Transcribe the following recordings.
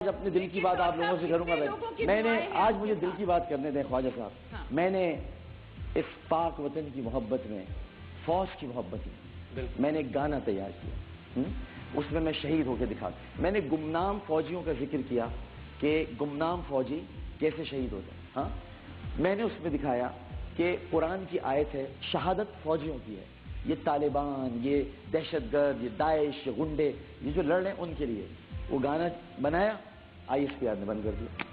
اپنے دل کی بات آپ لوگوں سے کروں گا. میں نے آج مجھے دل کی بات کرنے دیں خواجہ صاحب. میں نے اس پاک وطن کی محبت میں، فوج کی محبت میں نے ایک گانا تیار کیا. اس میں شہید ہو کے دکھا. میں نے گمنام فوجیوں کا ذکر کیا کہ گمنام فوجی کیسے شہید ہوتے ہیں. ہاں، میں نے اس میں دکھایا کہ قرآن کی آیت ہے، شہادت فوجیوں کی ہے. یہ طالبان، یہ دہشت گرد، یہ داعش، یہ غنڈے، یہ جو لڑ رہے ہیں ان کے لیے. وہ گانا بنایا، ISPR نے بند کر دیا.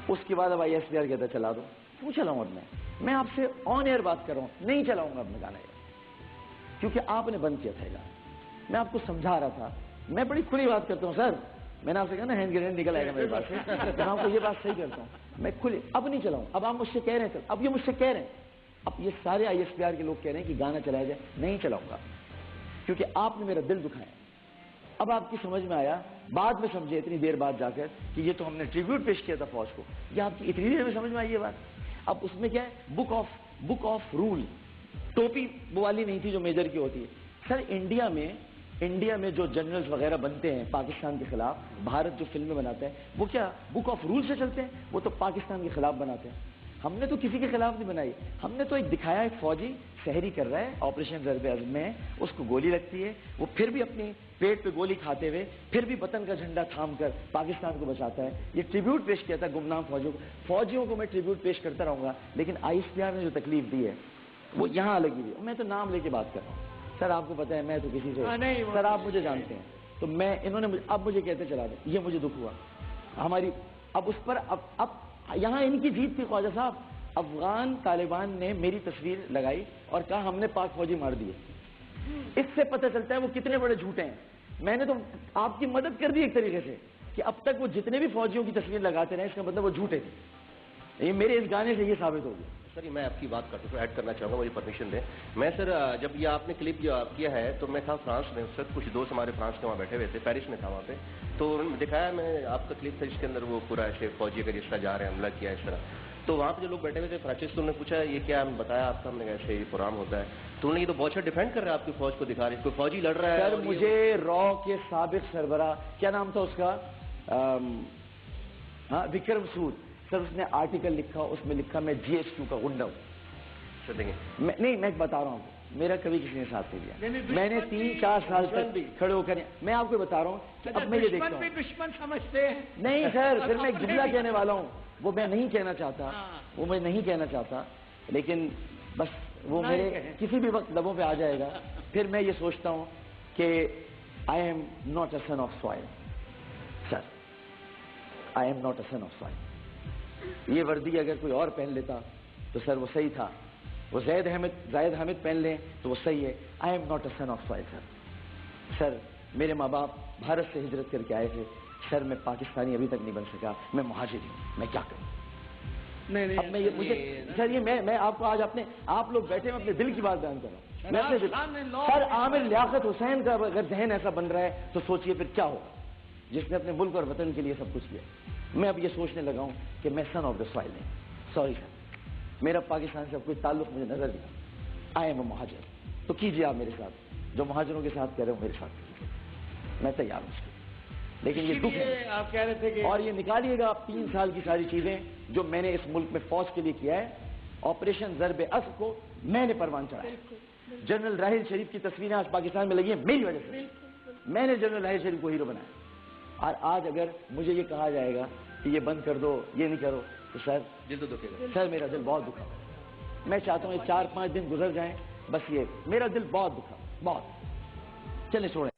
اس کے بعد اب ISPR کہتا ہے چلا دو. کیوں چلاؤں اب میں آپ سے آن ایئر بات کر رہا ہوں. نہیں چلاؤں گا اب میں گانا یہ، کیونکہ آپ نے بند کیا تھا گانا. میں آپ کو سمجھا رہا تھا. میں بڑی کھلی بات کرتا ہوں سر. میں نے آپ سے کہا نا ہینڈ گرینڈ نکل آئے گا میرے پاس سے. میں آپ کو یہ بات صحیح کرتا ہوں. میں کھلی اب نہیں چلاؤں. اب آپ مجھ سے کہہ رہے ہیں، اب یہ مجھ سے کہہ رہے ہیں، اب یہ سارے ISPR کے لوگ کہہ رہے ہیں کہ گانا چلایا جائے. نہیں چلاؤں گا کیونکہ آپ نے میرا دل دکھایا. اب آپ کی سمجھ میں آیا، بعد میں سمجھے اتنی دیر بعد جا کر کہ یہ تو ہم نے ٹریبیوٹ پیش کیا تھا فوج کو. یہ آپ کی اتنی دیر میں سمجھ میں آئی یہ بات. اب اس میں کیا ہے، بک آف رول. ٹوپی وہ والی نہیں تھی جو میجر کی ہوتی ہے. سر انڈیا میں جو جنرلز وغیرہ بنتے ہیں پاکستان کے خلاف، بھارت جو فلمیں بناتا ہے وہ کیا بک آف رول سے چلتے ہیں؟ وہ تو پاکستان کے خلاف بناتے ہیں. ہم نے تو کسی کے خلاف نہیں بنائی. ہم نے تو ایک دکھایا، ایک فوجی سحری کر رہا ہے، آپریشن ضرب عزم میں ہے، اس کو گولی لگتی ہے، وہ پھر بھی اپنی پیٹ پہ گولی کھاتے ہوئے پھر بھی وطن کا جھنڈا تھام کر پاکستان کو بچاتا ہے. یہ ٹریبیوٹ پیش کیا تھا گمنام فوجیوں کو میں ٹریبیوٹ پیش کرتا رہوں گا. لیکن ISPR نے جو تکلیف دی ہے وہ یہاں لگی ہوئی ہے. میں تو نام لے کے بات کر رہا ہوں. سر آپ کو پتا ہے میں تو کسی سے، سر آپ مجھے جانتے ہیں، تو میں انہوں نے اب مجھے کہتے چلا دیں. یہ مجھے دکھ ہوا ہماری. اب اس پر اب یہاں ان کی جیت تھی خواجہ صاحب. افغان طالبان نے میری تصویر لگائی اور کہا ہم نے پاک فوجی مار دیے. اس سے پتہ چلتا ہے وہ کتنے بڑے جھوٹے ہیں. میں نے تو آپ کی مدد کر دی ایک طریقے سے کہ اب تک وہ جتنے بھی فوجیوں کی تصویر لگاتے رہے، اس کا مطلب وہ جھوٹے تھے. یہ میرے اس گانے سے یہ ثابت ہو گیا. سر میں آپ کی بات کرتا ہوں، ایڈ کرنا چاہوں گا، مجھے پرمیشن دیں. میں سر جب یہ آپ نے کلپ جو کیا ہے تو میں تھا فرانس میں اس وقت. کچھ دوست ہمارے فرانس کے وہاں بیٹھے ہوئے تھے، پیرس میں تھا وہاں پہ. تو انہوں نے دکھایا میں آپ کا کلپ تھا جس کے اندر وہ پورا ایسے فوجی کا جس طرح جا رہے ہیں، حملہ کیا اس طرح. تو وہاں پہ جو لوگ بیٹھے ہوئے تھے فرانسیس، تو انہوں نے پوچھا یہ کیا، ہم بتایا آپ کا، ہم نے ایسے یہ پروگرام ہوتا ہے. تو انہوں نے یہ تو بہت اچھا ڈیفینڈ کر رہا ہے آپ کی فوج کو، دکھا رہے ہیں کوئی فوجی لڑ رہا ہے. سر مجھے رو کے سابق سربراہ، کیا نام تھا اس کا، ہاں وکرم سود سر، اس نے آرٹیکل لکھا، اس میں لکھا میں GHQ کا غنڈا ہوں. نہیں میں بتا رہا ہوں، میرا کبھی کسی نے ساتھ نہیں دیا. میں نے 3-4 سال تک کھڑے ہو کر، میں آپ کو بتا رہا ہوں کہ اب میں یہ دیکھتا ہوں. دشمن سمجھتے ہیں. نہیں سر، پھر میں ایک جملہ کہنے والا ہوں، وہ میں نہیں کہنا چاہتا، وہ میں نہیں کہنا چاہتا، لیکن بس وہ میرے کسی بھی وقت لبوں پہ آ جائے گا. پھر میں یہ سوچتا ہوں کہ I am not a son of soil. Sir I am not a son of soil. یہ وردی اگر کوئی اور پہن لیتا تو سر وہ صحیح تھا. وہ زید حامد پہن لیں تو وہ صحیح ہے. I am not a son of soil سر. سر میرے ماں باپ بھارت سے ہجرت کر کے آئے تھے. سر میں پاکستانی ابھی تک نہیں بن سکا. میں مہاجر ہوں. میں کیا کروں؟ اب میں مجھے سر یہ میں آپ کو آج آپ لوگ بیٹھے میں اپنے دل کی بات بیان کر رہا ہوں. میں اپنے سر عامر لیاقت حسین کا اگر ذہن ایسا بن رہا ہے تو سوچئے پھر کیا ہوگا، جس نے اپنے ملک اور وطن کے لیے سب کچھ کیا. میں اب یہ سوچنے لگا ہوں کہ میں سن آف دا سوائل نہیں. سوری سر، میرا پاکستان سے اب کوئی تعلق مجھے نظر نہیں. آئی ایم اے مہاجر. تو کیجیے آپ میرے ساتھ جو مہاجروں کے ساتھ کہہ رہے ہو، میرے ساتھ کیجیے. میں تیار ہوں اس کے. لیکن یہ دکھ ہے آپ کہہ رہے تھے کہ، اور یہ نکالیے گا آپ 3 سال کی ساری چیزیں جو میں نے اس ملک میں فوج کے لیے کیا ہے. آپریشن ضرب عزم کو میں نے پروان چڑھایا. جنرل راحیل شریف کی تصویریں آج پاکستان میں لگی ہیں میری وجہ سے. میں نے جنرل راحیل شریف کو ہیرو بنایا. اور آج اگر مجھے یہ کہا جائے گا کہ یہ بند کر دو، یہ نہیں کرو، تو سر دل تو دکھے گا. سر میرا دل بہت دکھا. میں چاہتا ہوں یہ 4-5 دن گزر جائیں، بس یہ میرا دل بہت دکھا، بہت. چلیں چھوڑیں.